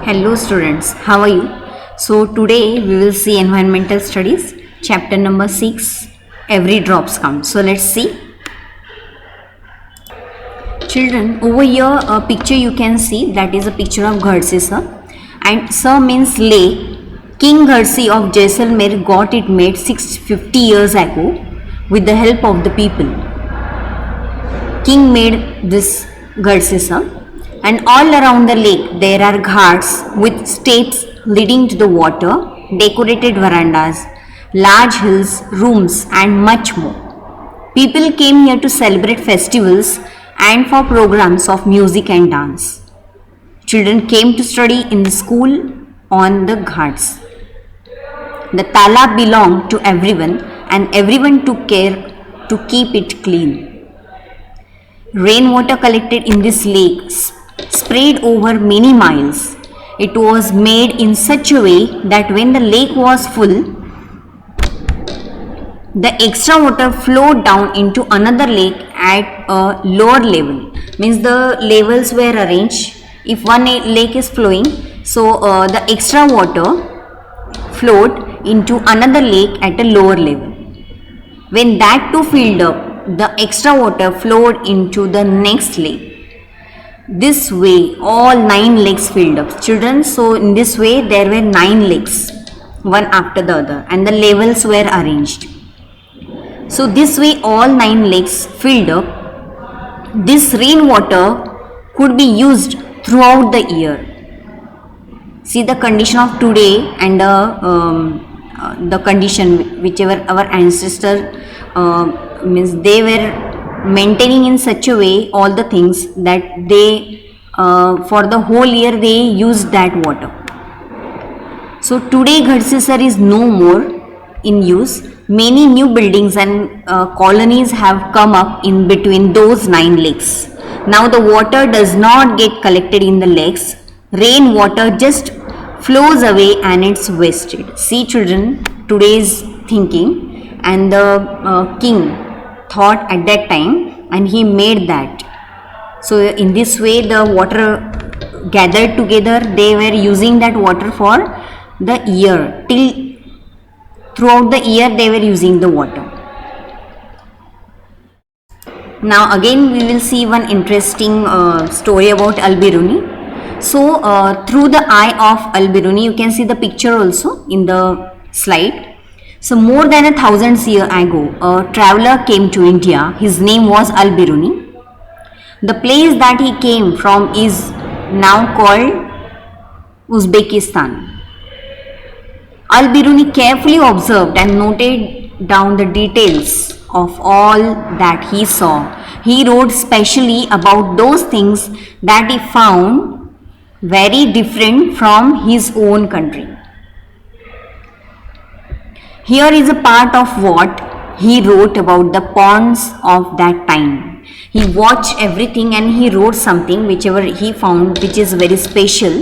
Hello students, how are you? So today we will see environmental studies, chapter number 6, every drops count. So let's see. Children, over here a picture you can see, that is a picture of Ghadse sir, and sir means lake. King Ghadse of Jaisalmer got it made 650 years ago with the help of the people. King made this Ghadse sir. And all around the lake there are ghats with steps leading to the water, decorated verandas, large hills, rooms and much more. People came here to celebrate festivals and for programs of music and dance. Children came to study in the school on the ghats. The talab belonged to everyone and everyone took care to keep it clean. Rainwater collected in this lake spread over many miles. It was made in such a way that when the lake was full, the extra water flowed down into another lake at a lower level. Means the levels were arranged. If one lake is flowing, so the extra water flowed into another lake at a lower level. When that too filled up, the extra water flowed into the next lake. This way all 9 lakes filled up. Children, so in this way there were 9 lakes, one after the other, and the levels were arranged. So this way all 9 lakes filled up. This rainwater could be used throughout the year. See the condition of today and the condition whichever our ancestors means they were maintaining in such a way all the things that they for the whole year they use that water. So today Ghadse sir is no more in use. Many new buildings and colonies have come up in between those 9 lakes. Now the water does not get collected in the lakes. Rainwater just flows away and it's wasted. See children, today's thinking, and the king thought at that time and he made that. So in this way the water gathered together, they were using that water for the year, till throughout the year they were using the water. Now again we will see one interesting story about Al-Biruni. So through the eye of Al-Biruni, you can see the picture also in the slide. So more than 1,000 years ago, a traveler came to India. His name was Al-Biruni. The place that he came from is now called Uzbekistan. Al-Biruni carefully observed and noted down the details of all that he saw. He wrote specially about those things that he found very different from his own country. Here is a part of what he wrote about the ponds of that time. He watched everything and he wrote something whichever he found which is very special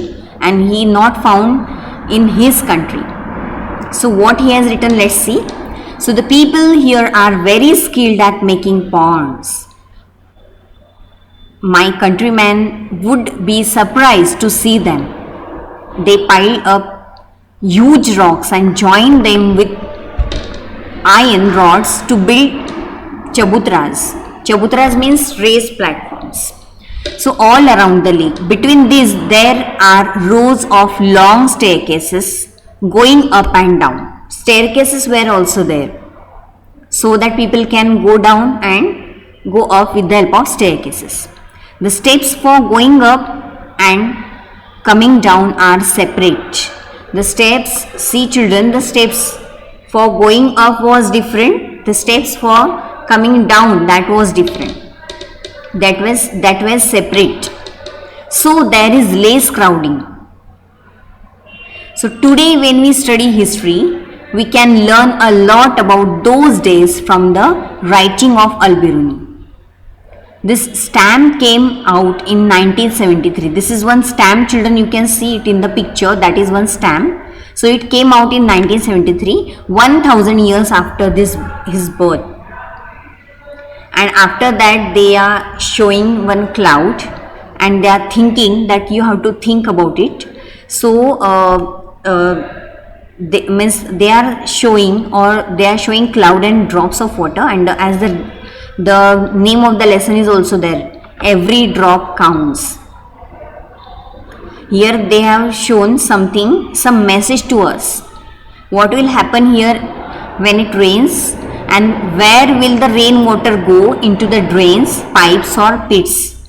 and he not found in his country. So what he has written, let's see. So the people here are very skilled at making ponds. My countrymen would be surprised to see them. They pile up huge rocks and join them with iron rods to build chabutras. Chabutras means raised platforms. So all around the lake. Between these there are rows of long staircases going up and down. Staircases were also there, so that people can go down and go up with the help of staircases. The steps for going up and coming down are separate. The steps, see children, the steps for going up was different. The steps for coming down, that was different. That was separate. So there is less crowding. So today when we study history, we can learn a lot about those days from the writing of Al-Biruni. This stamp came out in 1973. This is one stamp, children, you can see it in the picture, that is one stamp. So it came out in 1973, 1000 years after his birth. And after that they are showing one cloud and they are thinking that you have to think about it. So they are showing, or they are showing cloud and drops of water, and as the name of the lesson is also there, every drop counts. Here they have shown something, some message to us. What will happen here when it rains, and where will the rainwater go? Into the drains, pipes or pits?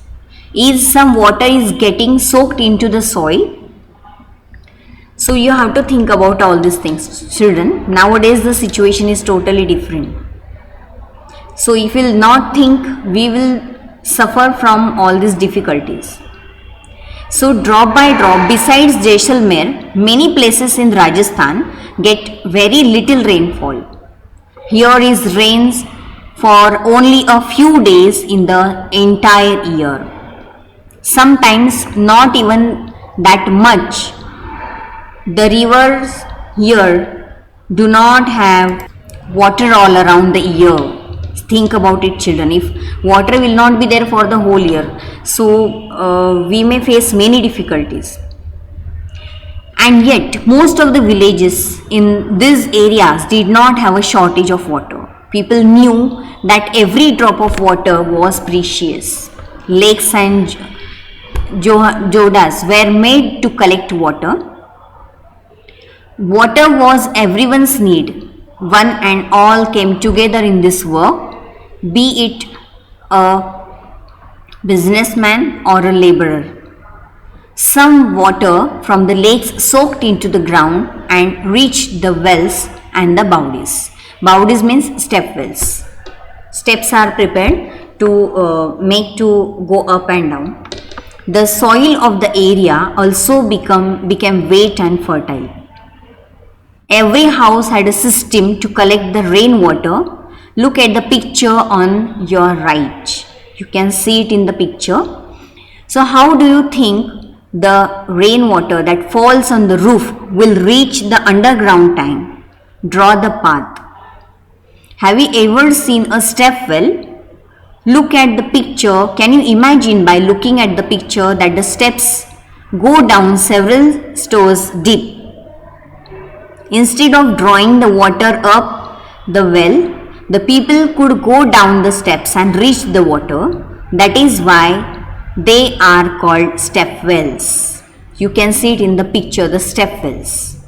Is some water is getting soaked into the soil? So you have to think about all these things, children. Nowadays the situation is totally different. So if we will not think, we will suffer from all these difficulties. So drop by drop, besides Jaisalmer, many places in Rajasthan get very little rainfall. Here is rains for only a few days in the entire year. Sometimes not even that much. The rivers here do not have water all around the year. Think about it, children. If water will not be there for the whole year, so we may face many difficulties. And yet most of the villages in these areas did not have a shortage of water. People knew that every drop of water was precious. Lakes and jodas were made to collect water. Water was everyone's need. One and all came together in this work, be it a businessman or a laborer. Some water from the lakes soaked into the ground and reached the wells and the bowdis. Bowdis means step wells. Steps are prepared to make to go up and down. The soil of the area also became wet and fertile. Every house had a system to collect the rainwater. Look at the picture on your right. You can see it in the picture. So how do you think the rainwater that falls on the roof will reach the underground tank? Draw the path. Have you ever seen a step well? Look at the picture. Can you imagine, by looking at the picture, that the steps go down several stories deep? Instead of drawing the water up the well, the people could go down the steps and reach the water. That is why they are called step wells. You can see it in the picture, the step wells.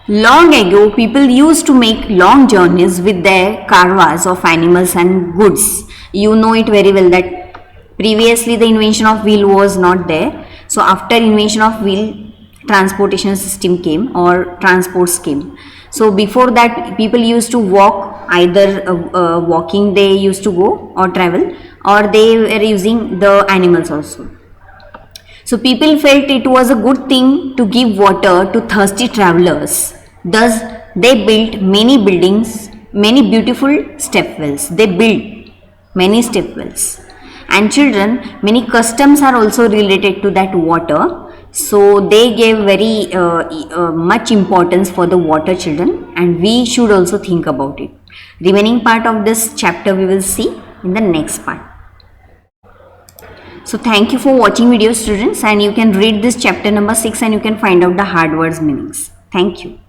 Long ago, people used to make long journeys with their carvas of animals and goods. You know it very well that previously the invention of wheel was not there. So after invention of wheel, transportation system came, or transports came. So before that, people used to walk, either walking they used to go or travel, or they were using the animals also. So people felt it was a good thing to give water to thirsty travelers. Thus they built many buildings, many beautiful step wells. They built many step wells. And children, many customs are also related to that water. So they gave very much importance for the water, children, and we should also think about it. Remaining part of this chapter we will see in the next part. So thank you for watching video, students, and you can read this chapter number 6 and you can find out the hard words meanings. Thank you.